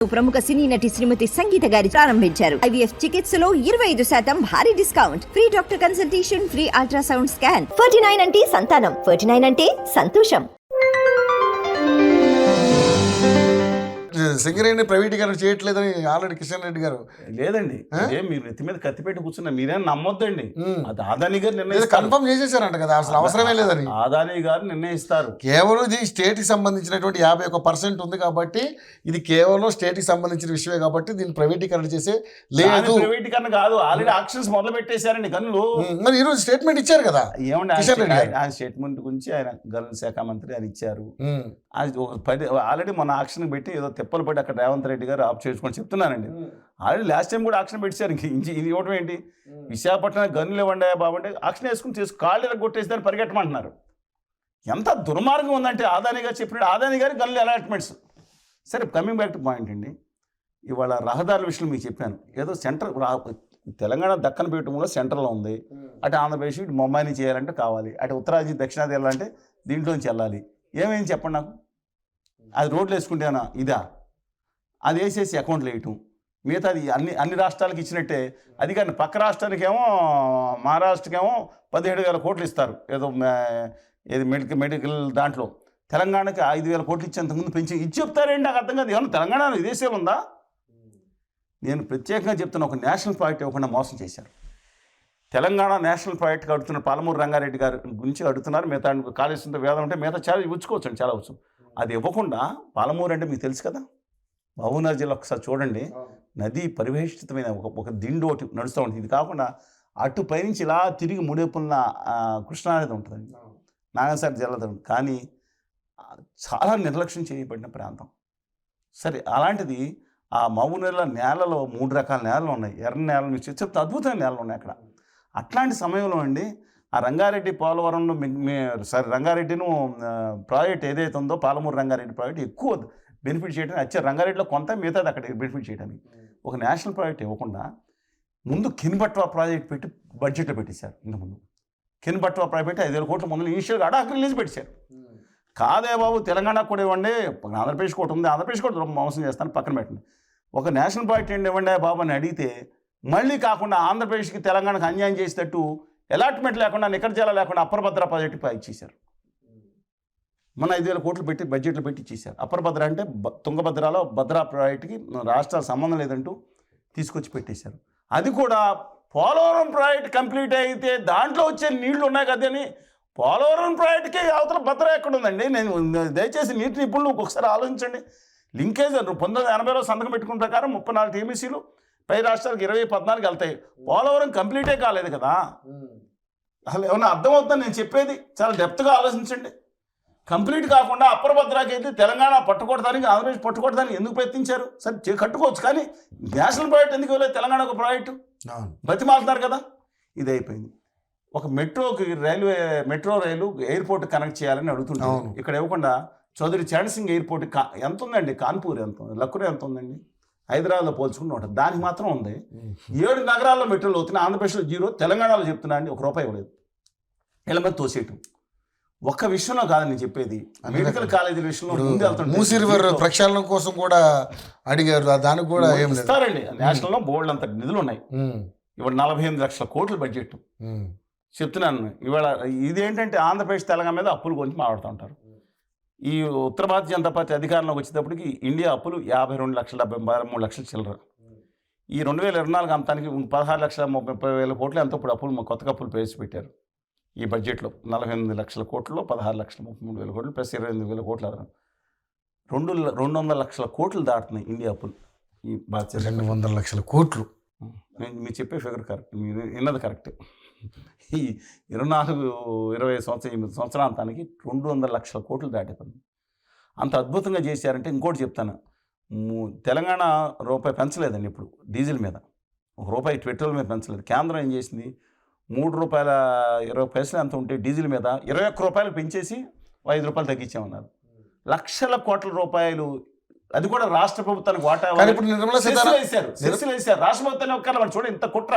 ప్రముఖ సినీ నటి శ్రీమతి సంగీత గారి ప్రారంభించారు. IVF చికిత్సలో 25% భారీ discount, free doctor consultation, free ultrasound scan. 49 అంటే సంతానం, 49 అంటే సంతోషం. సింగరేణి ప్రైవేటీకరణ చేయట్లేదని ఆల్రెడీ కిషన్ రెడ్డి గారు లేదండి, అదే మీరు నెత్తి మీద కత్తి పెట్టి కూర్చున్నా మీరేం నమ్మొద్దండి. అది అదానీ గారు కన్ఫర్మ్ చేసేసారంట కదా, అసలు అవసరమే లేదని అదానీ గారు నిర్ణయిస్తారు. కేవలం ఇది స్టేట్ కి సంబంధించినటువంటి 51% ఉంది కాబట్టి, ఇది కేవలం స్టేట్ కి సంబంధించిన విషయమే కాబట్టి దీన్ని ప్రైవేటీకరణ చేసే లేదు. ప్రైవేటీకరణ కాదు, ఆల్రెడీ ఆక్షన్స్ మొదలు పెట్టేశారండి గనులు. మరి ఈ రోజు స్టేట్మెంట్ ఇచ్చారు కదా ఏమండి, కిషన్ రెడ్డి గారు ఆ స్టేట్మెంట్ గురించి ఆయన గనుల శాఖ మంత్రి ఆయన ఇచ్చారు. అది ఒక 10 ఆల్రెడీ మన ఆక్షన్ పెట్టి ఏదో తిప్పలు పడి అక్కడ రేవంత్ రెడ్డి గారు ఆఫ్ చేసుకొని చెప్తున్నానండి. ఆల్రెడీ లాస్ట్ టైం కూడా ఆక్షన్ పెట్టారు. ఇది ఇవ్వడం ఏంటి, విశాఖపట్నం గనులు ఇవ్వండి బాబు అంటే ఆక్షన్ వేసుకుని కాళ్ళు కొట్టేసి దాన్ని పరిగెట్టమంటున్నారు. ఎంత దుర్మార్గం ఉందంటే ఆదానీ గారు చెప్పినట్టు ఆదానీ గారి గనులు అలాట్మెంట్స్. సరే, కమింగ్ బ్యాక్ టు పాయింట్ అండి, ఇవాళ రహదారుల విషయంలో మీకు చెప్పాను. ఏదో సెంటర్ తెలంగాణ దక్కన పీఠంలో సెంటర్లో ఉంది, అటు ఆంధ్రప్రదేశ్ ఇటు ముంబైని చేయాలంటే కావాలి, అటు ఉత్తరాది దక్షిణాది వెళ్ళాలంటే దీంట్లోంచి వెళ్ళాలి. ఏమేమి చెప్పండి నాకు, అది రోడ్లు వేసుకుంటేనా ఇదా, అది వేసేసి అకౌంట్లు వేయటం, మిగతాది అన్ని రాష్ట్రాలకు ఇచ్చినట్టే. అది కానీ పక్క రాష్ట్రానికేమో మహారాష్ట్రకేమో 17,000 కోట్లు ఇస్తారు ఏదో ఏది మెడికల్ దాంట్లో. తెలంగాణకి 5,000 కోట్లు ఇచ్చేంతకుముందు పెంచి ఇచ్చి చెప్తారేంటి, నాకు అర్థం కాదు. ఏమన్నా తెలంగాణ విదేశీయం ఉందా? నేను ప్రత్యేకంగా చెప్తున్నా, ఒక నేషనల్ ప్రాజెక్ట్ ఇవ్వకుండా మోసం చేశారు. తెలంగాణ నేషనల్ ప్రాజెక్ట్కి అడుగుతున్న పాలమూరు రంగారెడ్డి గారి గురించి అడుగుతున్నారు. మిగతా కాళేశ్వరంతో వేదం అంటే మిగతా చాలా ఇవ్వుకోవచ్చు, చాలా వచ్చు. అది ఇవ్వకుండా పాలమూరు అంటే మీకు తెలుసు కదా, మహబూబ్నగర్ జిల్లా ఒకసారి చూడండి, నది పరివేష్టితమైన ఒక దిండు ఒకటి నడుస్తూ ఉంటుంది. ఇది కాకుండా అటు పైనుంచి ఇలా తిరిగి ముడేపున్న కృష్ణానది ఉంటుందండి, నాగసారి జిల్లా. కానీ చాలా నిర్లక్ష్యం చేయబడిన ప్రాంతం. సరే, అలాంటిది ఆ మహబూబ్నగర్ నేలలో 3 రకాల నేలలు ఉన్నాయి. ఎర్ర నేలలు మీకు చెప్తే అద్భుతమైన నేలలు ఉన్నాయి అక్కడ. అట్లాంటి సమయంలో అండి ఆ రంగారెడ్డి పోలవరంలో రంగారెడ్డిను ప్రాజెక్ట్ ఏదైతే ఉందో పాలమూరు రంగారెడ్డి ప్రాజెక్ట్ ఎక్కువ బెనిఫిట్ చేయడానికి వచ్చారు. రంగారెడ్డిలో కొంత మిగతాది అక్కడ బెనిఫిట్ చేయడానికి. ఒక నేషనల్ ప్రాజెక్ట్ ఇవ్వకుండా ముందు కిన్బట్వా ప్రాజెక్ట్ పెట్టి బడ్జెట్లో పెట్టేశారు. ఇంతకుముందు కిన్బట్వా ప్రాజెక్ట్ 5,000 కోట్ల ముందు ఇనిషియల్గా అడాకు రిలీజ్ పెట్టారు. కాదే బాబు, తెలంగాణకు కూడా ఇవ్వండి, ఆంధ్రప్రదేశ్ కూడా ఉంది, ఆంధ్రప్రదేశ్ కూడా మోసం చేస్తాను పక్కన పెట్టండి, ఒక నేషనల్ ప్రాజెక్ట్ ఏంటి ఇవ్వండి బాబు అని అడిగితే, మళ్ళీ కాకుండా ఆంధ్రప్రదేశ్కి తెలంగాణకు అన్యాయం చేసేటట్టు అలాట్మెంట్ లేకుండా నికర్జాల లేకుండా అప్పర్ భద్ర ప్రాజెక్టు ఇచ్చేశారు. మన 5,000 కోట్లు పెట్టి బడ్జెట్లో పెట్టి ఇచ్చేశారు. అప్పర్ భద్ర అంటే తుంగభద్రలో భద్రా ప్రాజెక్టుకి రాష్ట్రాల సంబంధం లేదంటూ తీసుకొచ్చి పెట్టేశారు. అది కూడా పోలవరం ప్రాజెక్ట్ కంప్లీట్ అయితే దాంట్లో వచ్చే నీళ్లు ఉన్నాయి కదని పోలవరం ప్రాజెక్టుకి అవతల భద్ర ఎక్కడ ఉందండి? నేను దయచేసి నీటి నిపుణులు ఒకసారి ఆలోచించండి. లింకేజ్ 1980లో సంతకం పెట్టుకున్న ప్రకారం 34 టీఎంసీలు పై రాష్ట్రాలకు 2014 వెళ్తాయి. పోలవరం కంప్లీటే కాలేదు కదా. అసలు ఏమన్నా అర్థమవుతుందని నేను చెప్పేది, చాలా డెప్త్గా ఆలోచించండి. కంప్లీట్ కాకుండా అప్పర్ భద్రాకి అయితే తెలంగాణ పట్టుకోవడానికి ఆంధ్రప్రదేశ్ పట్టుకోవడానికి ఎందుకు ప్రయత్నించారు? సరే కట్టుకోవచ్చు, కానీ నేషనల్ ప్రాజెక్ట్ ఎందుకు వెళ్ళలేదు? తెలంగాణ ఒక ప్రాజెక్టు బతిమాలుతున్నారు కదా. ఇది అయిపోయింది. ఒక మెట్రో రైలు ఎయిర్పోర్ట్ కనెక్ట్ చేయాలని అడుగుతుంటారు. ఇక్కడ ఇవ్వకుండా చౌదరి చరణ్ సింగ్ ఎయిర్పోర్ట్ ఎంత ఉందండి? కాన్పూర్ ఎంత ఉంది, లక్కురే ఎంత ఉందండి? హైదరాబాద్లో పోల్చుకుంటూ ఉంటుంది, దానికి మాత్రం ఉంది. 7 నగరాల్లో మెట్రోలు అవుతున్నాయి, ఆంధ్రప్రదేశ్లో 0, తెలంగాణలో చెప్తున్నా అండి ₹1 ఇవ్వలేదు. ఇలా మీద తోసేయటం ఒక్క విషయంలో కాదని నేను చెప్పేది, మెడికల్ కాలేజీల విషయంలో మూసీ రివర్ ప్రక్షాళన కోసం కూడా అడిగారు, దానికి కూడా ఏం ఇస్తారండి. నేషనల్లో బోల్డ్ అంత నిధులు ఉన్నాయి. ఇవాళ 48 లక్షల కోట్ల బడ్జెట్ చెప్తున్నాను. ఇవాళ ఇదేంటంటే ఆంధ్రప్రదేశ్ తెలంగాణ మీద అప్పుల గురించి మాట్లాడుతూ ఉంటారు. ఈ ఉత్తర భారతీయ జనతా పార్టీ అధికారంలోకి వచ్చేటప్పటికి ఇండియా అప్పులు 52,73,00,000 చిల్లర. ఈ 2024 అంతానికి 16,30,000 కోట్లు ఎంతో ఇప్పుడు అప్పులు కొత్తగా అప్పులు ప్రవేశపెట్టారు. ఈ బడ్జెట్లో 48 లక్షల కోట్లలో 16,33,000 కోట్లు ప్లస్ 28,000 కోట్లు అదనం 200 లక్షల కోట్లు దాటుతున్నాయి ఇండియా అప్పులు. ఈ భారతదేశం 200 లక్షల కోట్లు. మీరు చెప్పే ఫిగర్ కరెక్ట్, మీరు విన్నది కరెక్ట్. ఈ 24-28 సంవత్సరాంతానికి 200 లక్షల కోట్లు దాటిపోయింది. అంత అద్భుతంగా చేశారంటే ఇంకోటి చెప్తాను, తెలంగాణ రూపాయి పెంచలేదండి ఇప్పుడు డీజిల్ మీద, ₹1 పెట్రోల్ మీద పెంచలేదు. కేంద్రం ఏం చేసింది, ₹3.20 ఎంత ఉంటే డీజిల్ మీద ₹21 పెంచేసి ₹5 తగ్గించామన్నారు. లక్షల కోట్ల రూపాయలు, అది కూడా రాష్ట్ర ప్రభుత్వానికి వాటా వేశారు. రాష్ట్ర ప్రభుత్వాన్ని ఒక్కరు చూడండి ఇంత కుట్ర.